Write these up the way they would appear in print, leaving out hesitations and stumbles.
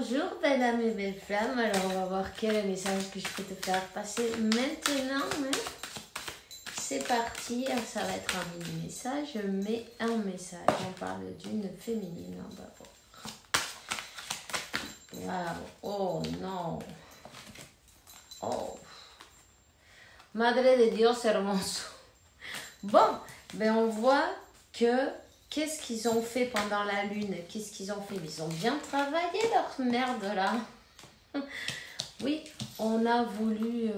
Bonjour mesdames et belles flammes, alors on va voir quel est le message que je peux te faire passer maintenant. C'est parti, ça va être un mini message, mais un message. On parle d'une féminine d'abord. Wow, oh non. Oh. Madre de Dios hermoso. Bon, ben on voit que qu'est-ce qu'ils ont fait pendant la lune? Qu'est-ce qu'ils ont fait? Ils ont bien travaillé leur merde là. Oui, on a voulu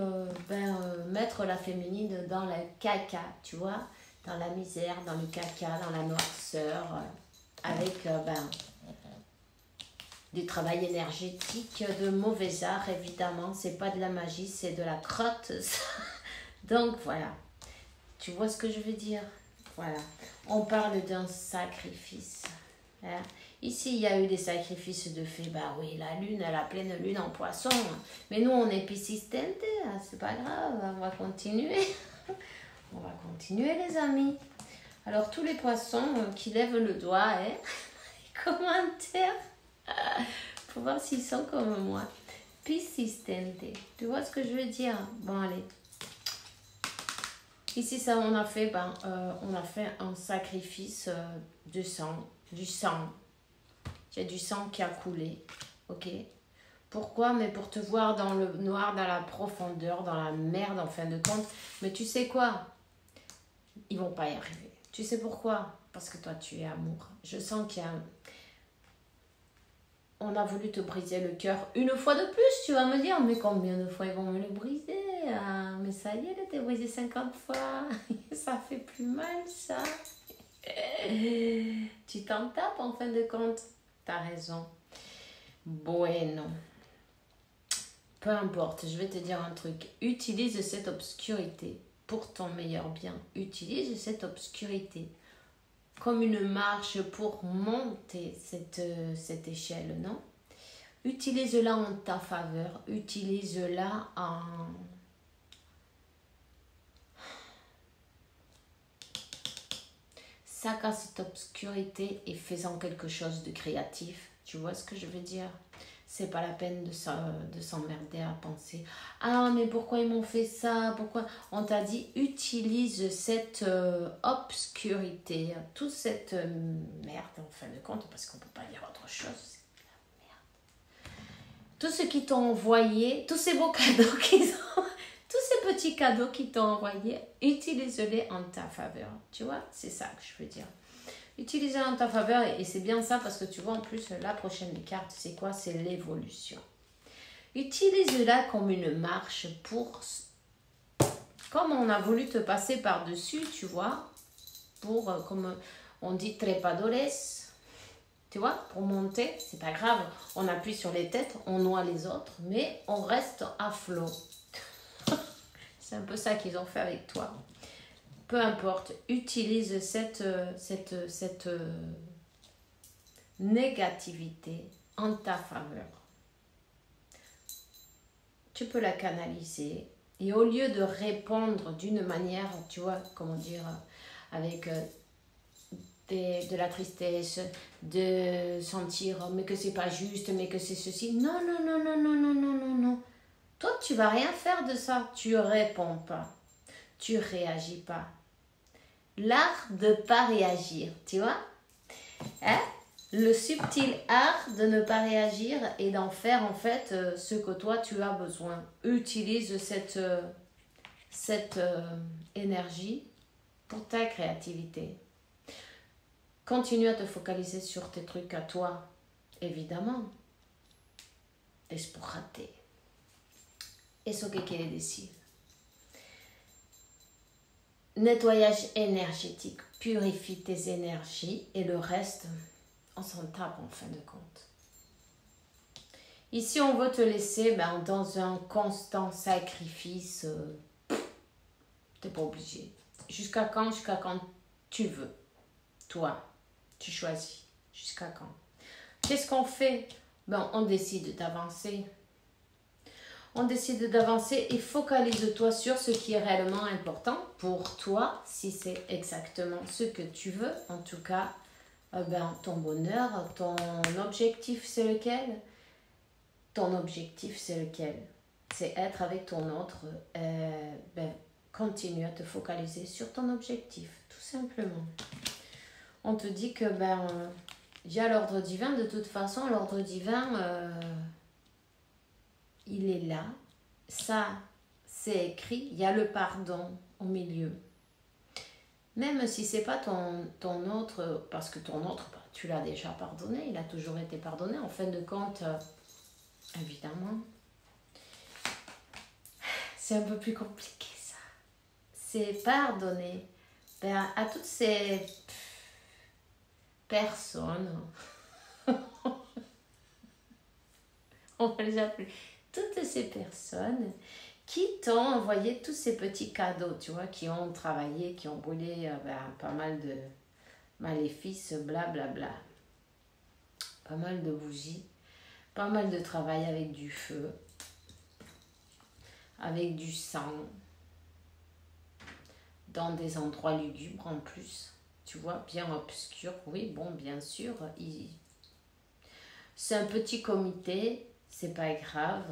mettre la féminine dans le caca, tu vois, dans la misère, dans le caca, dans la noirceur, avec du travail énergétique, de mauvais art, évidemment. C'est pas de la magie, c'est de la crotte. Donc voilà, tu vois ce que je veux dire? Voilà, on parle d'un sacrifice. Hein? Ici, il y a eu des sacrifices de fait. Bah oui, la lune, la pleine lune en poisson. Mais nous, on est persistante. Hein? C'est pas grave, on va continuer. On va continuer, les amis. Alors, tous les poissons qui lèvent le doigt, hein? Les commentaires, pour voir s'ils sont comme moi. Persistente. Tu vois ce que je veux dire? Bon, allez. Ici, ça, on a fait un sacrifice de sang, du sang. Il y a du sang qui a coulé, ok? Pourquoi? Mais pour te voir dans le noir, dans la profondeur, dans la merde, en fin de compte. Mais tu sais quoi? Ils vont pas y arriver. Tu sais pourquoi? Parce que toi, tu es amour. Je sens qu'il y a... On a voulu te briser le cœur une fois de plus, tu vas me dire. Mais combien de fois ils vont me le briser? Ah, mais ça y est, elle était brisée 50 fois. Ça fait plus mal, ça. Tu t'en tapes, en fin de compte. T'as raison. Bueno. Peu importe, je vais te dire un truc. Utilise cette obscurité pour ton meilleur bien. Utilise cette obscurité comme une marche pour monter cette échelle, non? Utilise-la en ta faveur. Utilise-la en... Sac à cette obscurité et fais-en quelque chose de créatif. Tu vois ce que je veux dire? C'est pas la peine de s'emmerder à penser. Ah, mais pourquoi ils m'ont fait ça? Pourquoi? On t'a dit, utilise cette obscurité, toute cette merde, en fin de compte, parce qu'on peut pas dire autre chose. C'est la merde. Tout ce qu'ils t'ont envoyé, tous ces beaux cadeaux qu'ils ont... Tous ces petits cadeaux qu'ils t'ont envoyés, utilise-les en ta faveur. Tu vois, c'est ça que je veux dire. Utilise-les en ta faveur et c'est bien ça parce que tu vois en plus la prochaine carte, c'est quoi? C'est l'évolution. Utilise-la comme une marche pour... Comme on a voulu te passer par-dessus, tu vois, pour, comme on dit, trepadores, tu vois, pour monter, c'est pas grave. On appuie sur les têtes, on noie les autres, mais on reste à flot. C'est un peu ça qu'ils ont fait avec toi. Peu importe, utilise cette négativité en ta faveur. Tu peux la canaliser et au lieu de répondre d'une manière, tu vois, comment dire, avec de la tristesse, de sentir mais que c'est pas juste, mais que c'est ceci. Non, non, non, non, non, non, non, non, non. Toi, tu vas rien faire de ça. Tu réponds pas. Tu réagis pas. L'art de pas réagir, tu vois? Hein? Le subtil art de ne pas réagir et d'en faire en fait ce que toi tu as besoin. Utilise cette énergie pour ta créativité. Continue à te focaliser sur tes trucs à toi, évidemment. Es pour rater. Eso que quiere decir. Nettoyage énergétique, purifie tes énergies et le reste, on s'en tape en fin de compte. Ici, on veut te laisser dans un constant sacrifice. T'es pas obligé. Jusqu'à quand? Jusqu'à quand tu veux. Toi, tu choisis. Jusqu'à quand? Qu'est-ce qu'on fait? On décide d'avancer. On décide d'avancer et focalise-toi sur ce qui est réellement important pour toi, si c'est exactement ce que tu veux. En tout cas, ton bonheur, ton objectif, c'est lequel? ton objectif, c'est lequel? C'est être avec ton autre. Continue à te focaliser sur ton objectif, tout simplement. On te dit que il y a l'ordre divin. De toute façon, l'ordre divin, il est là. Ça, c'est écrit. Il y a le pardon au milieu. Même si c'est pas ton autre, parce que ton autre, tu l'as déjà pardonné, il a toujours été pardonné. En fin de compte, évidemment, c'est un peu plus compliqué ça. C'est pardonner à toutes ces personnes, on va les appeler, toutes ces personnes qui t'ont envoyé tous ces petits cadeaux, tu vois, qui ont travaillé, qui ont brûlé pas mal de maléfices, blablabla. Pas mal de bougies, pas mal de travail avec du feu, avec du sang, dans des endroits lugubres en plus, tu vois, bien obscurs. Oui, bon, bien sûr, c'est un petit comité, c'est pas grave.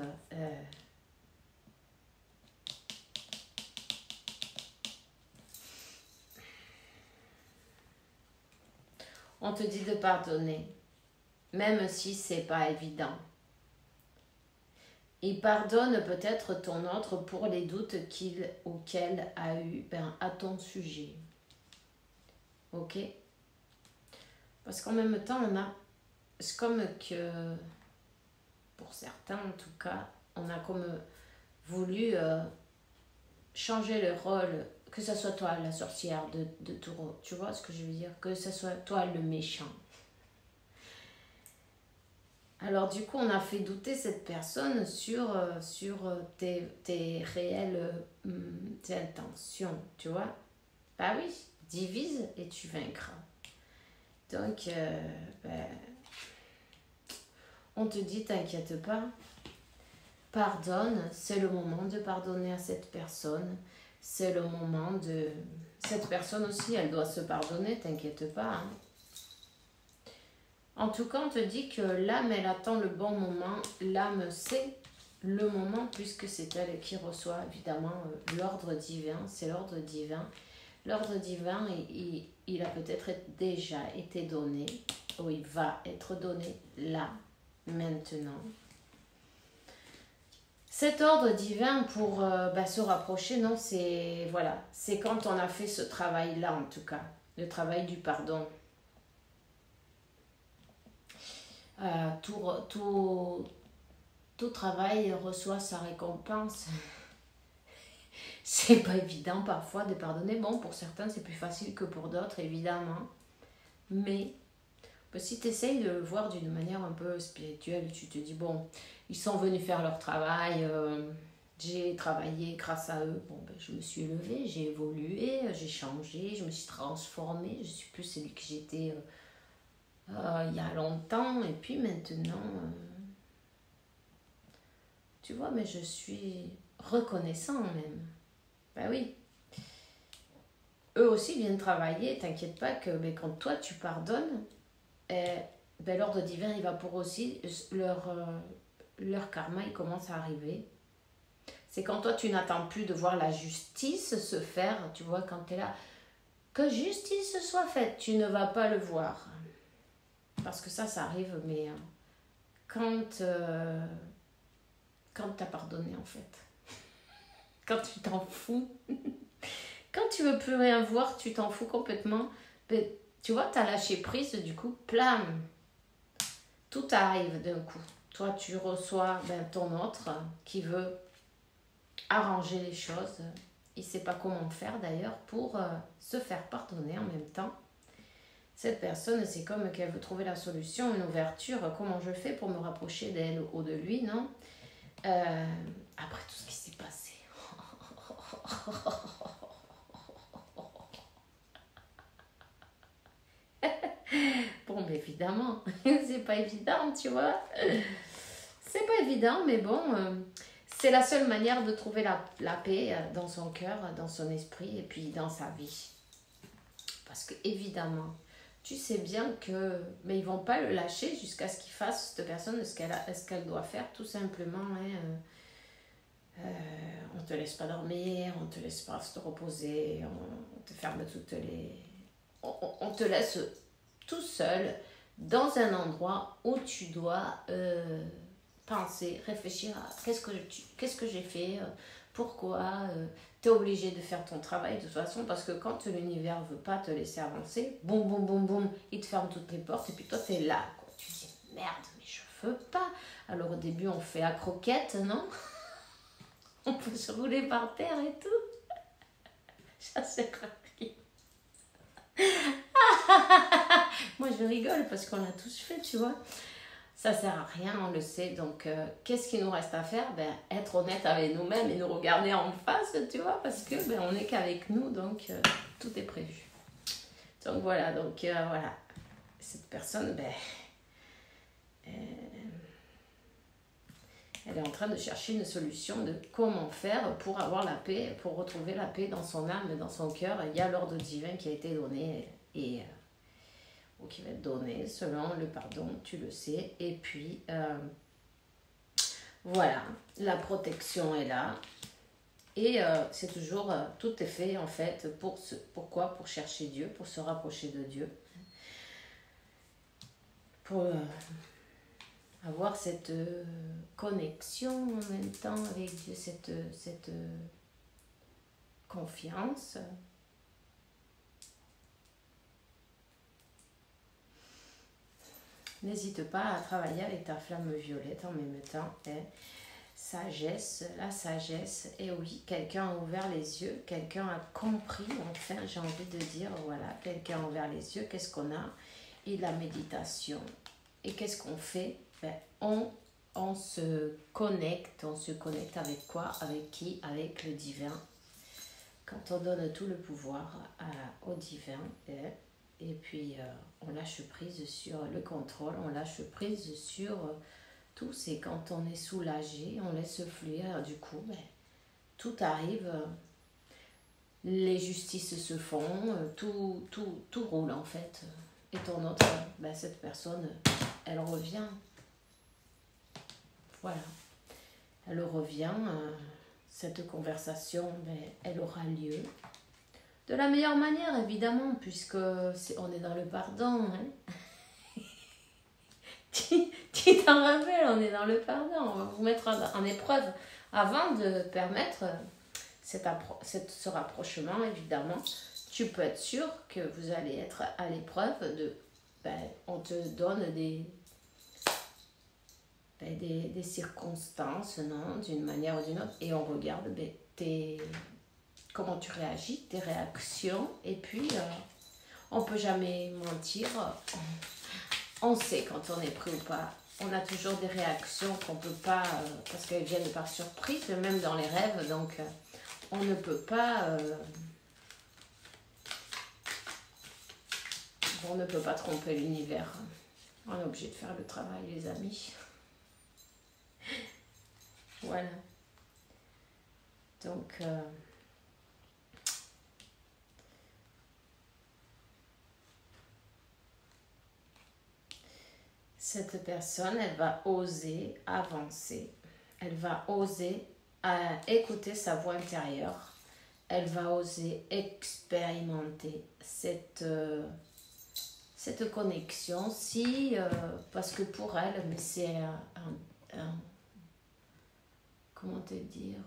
On te dit de pardonner, même si c'est pas évident. Il pardonne peut-être ton autre pour les doutes qu'il ou qu'elle a eu à ton sujet. Ok? Parce qu'en même temps, c'est comme que, pour certains en tout cas, on a comme voulu changer le rôle, que ce soit toi la sorcière de taureau, tu vois ce que je veux dire? Que ce soit toi le méchant. Alors du coup, on a fait douter cette personne sur tes réelles intentions, tu vois. Bah oui, divise et tu vaincras. Donc, on te dit, t'inquiète pas, pardonne, c'est le moment de pardonner à cette personne. C'est le moment de... Cette personne aussi, elle doit se pardonner, t'inquiète pas, hein. En tout cas, on te dit que l'âme, elle attend le bon moment. L'âme sait le moment puisque c'est elle qui reçoit évidemment l'ordre divin. C'est l'ordre divin. L'ordre divin, il a peut-être déjà été donné ou il va être donné là, maintenant. Cet ordre divin pour se rapprocher, non, c'est voilà, c'est quand on a fait ce travail-là en tout cas, le travail du pardon. Tout travail reçoit sa récompense. C'est pas évident parfois de pardonner. Bon, pour certains, c'est plus facile que pour d'autres, évidemment. Mais si tu essayes de le voir d'une manière un peu spirituelle, tu te dis, bon, ils sont venus faire leur travail, j'ai travaillé grâce à eux. Bon, je me suis élevée, j'ai évolué, j'ai changé, je me suis transformée, je suis plus celui que j'étais il y a longtemps. Et puis maintenant, tu vois, mais je suis reconnaissant même. Ben oui. Eux aussi viennent travailler, t'inquiète pas que quand toi tu pardonnes, l'ordre divin il va pour aussi leur karma il commence à arriver. C'est quand toi tu n'attends plus de voir la justice se faire, tu vois, quand tu es là, que justice soit faite, tu ne vas pas le voir. Parce que ça arrive, mais quand tu as pardonné en fait. Quand tu t'en fous. Quand tu veux plus rien voir, tu t'en fous complètement. Mais, tu vois, tu as lâché prise, du coup, plam. Tout arrive d'un coup. Toi, tu reçois ton autre qui veut arranger les choses. Il ne sait pas comment faire d'ailleurs pour se faire pardonner en même temps. Cette personne, c'est comme qu'elle veut trouver la solution, une ouverture. Comment je fais pour me rapprocher d'elle ou de lui, non? Après tout ce qui s'est passé. Bon, mais évidemment, c'est pas évident, tu vois. C'est pas évident, mais bon, c'est la seule manière de trouver la paix dans son cœur, dans son esprit et puis dans sa vie. Parce que évidemment, tu sais bien que... Mais ils vont pas le lâcher jusqu'à ce qu'il fasse, cette personne, ce qu'elle doit faire, tout simplement. Hein. On te laisse pas dormir, on te laisse pas te reposer, on te ferme toutes les... On te laisse tout seul dans un endroit où tu dois penser, réfléchir à qu'est-ce que j'ai fait, pourquoi, tu es obligé de faire ton travail de toute façon, parce que quand l'univers ne veut pas te laisser avancer, boum, boum, boum, boum, il te ferme toutes les portes et puis toi, tu es là. Quoi. Tu dis, merde, mais je veux pas. Alors au début, on fait à croquette, non? On peut se rouler par terre et tout. Ça, c'est rapide. Moi, je rigole parce qu'on l'a tous fait, tu vois. Ça sert à rien, on le sait. Donc, qu'est-ce qu'il nous reste à faire? Ben, être honnête avec nous-mêmes et nous regarder en face, tu vois, parce que ben, on n'est qu'avec nous, donc tout est prévu. Donc, voilà. Donc, voilà. Cette personne, ben, elle est en train de chercher une solution de comment faire pour avoir la paix, pour retrouver la paix dans son âme, dans son cœur. Il y a l'ordre divin qui a été donné et ou qui va être donné selon le pardon, tu le sais. Et puis, voilà, la protection est là. Et c'est toujours, tout est fait en fait, pourquoi? Pour chercher Dieu, pour se rapprocher de Dieu. Pour avoir cette connexion en même temps avec Dieu, cette confiance. N'hésite pas à travailler avec ta flamme violette en même temps. Hein. Sagesse, la sagesse. Et oui, quelqu'un a ouvert les yeux, quelqu'un a compris, enfin, j'ai envie de dire, voilà, quelqu'un a ouvert les yeux, qu'est-ce qu'on a? Et la méditation. Et qu'est-ce qu'on fait? Ben, on se connecte avec quoi? Avec qui? Avec le divin. Quand on donne tout le pouvoir au divin, et puis on lâche prise sur le contrôle, on lâche prise sur tout. C'est quand on est soulagé, on laisse fluir, du coup, ben, tout arrive, les justices se font, tout roule en fait. Et ton autre, ben, cette personne, elle revient. Voilà. Elle revient, cette conversation, ben, elle aura lieu. De la meilleure manière, évidemment, puisque on est dans le pardon. Hein. Tu t'en rappelles, on est dans le pardon. On va vous mettre en épreuve avant de permettre ce rapprochement, évidemment. Tu peux être sûr que vous allez être à l'épreuve de... Ben, on te donne des circonstances, non, d'une manière ou d'une autre, et on regarde comment tu réagis, tes réactions, et puis on peut jamais mentir, on sait quand on est prêt ou pas. On a toujours des réactions qu'on peut pas, parce qu'elles viennent par surprise, même dans les rêves, donc on ne peut pas... on ne peut pas tromper l'univers. On est obligé de faire le travail, les amis. Voilà. Donc, cette personne, elle va oser avancer. Elle va oser écouter sa voix intérieure. Elle va oser expérimenter cette connexion. Parce que pour elle, mais c'est comment te dire,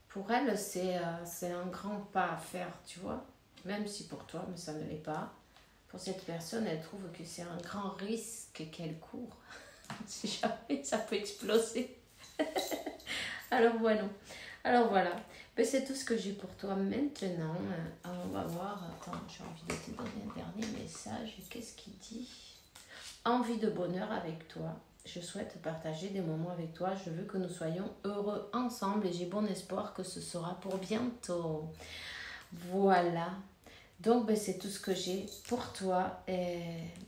pour elle c'est un grand pas à faire, tu vois, même si pour toi mais ça ne l'est pas. Pour cette personne, elle trouve que c'est un grand risque qu'elle court. Si jamais ça peut exploser. Alors voilà, mais c'est tout ce que j'ai pour toi maintenant. On va voir, attends, j'ai envie de te donner un dernier message. Qu'est-ce qu'il dit? Envie de bonheur avec toi. Je souhaite partager des moments avec toi. Je veux que nous soyons heureux ensemble et j'ai bon espoir que ce sera pour bientôt. Voilà. Donc, ben, c'est tout ce que j'ai pour toi. Et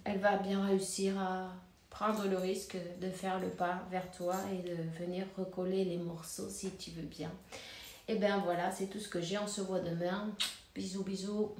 elle va bien réussir à prendre le risque de faire le pas vers toi et de venir recoller les morceaux si tu veux bien. Et bien voilà, c'est tout ce que j'ai. On se voit demain. Bisous, bisous.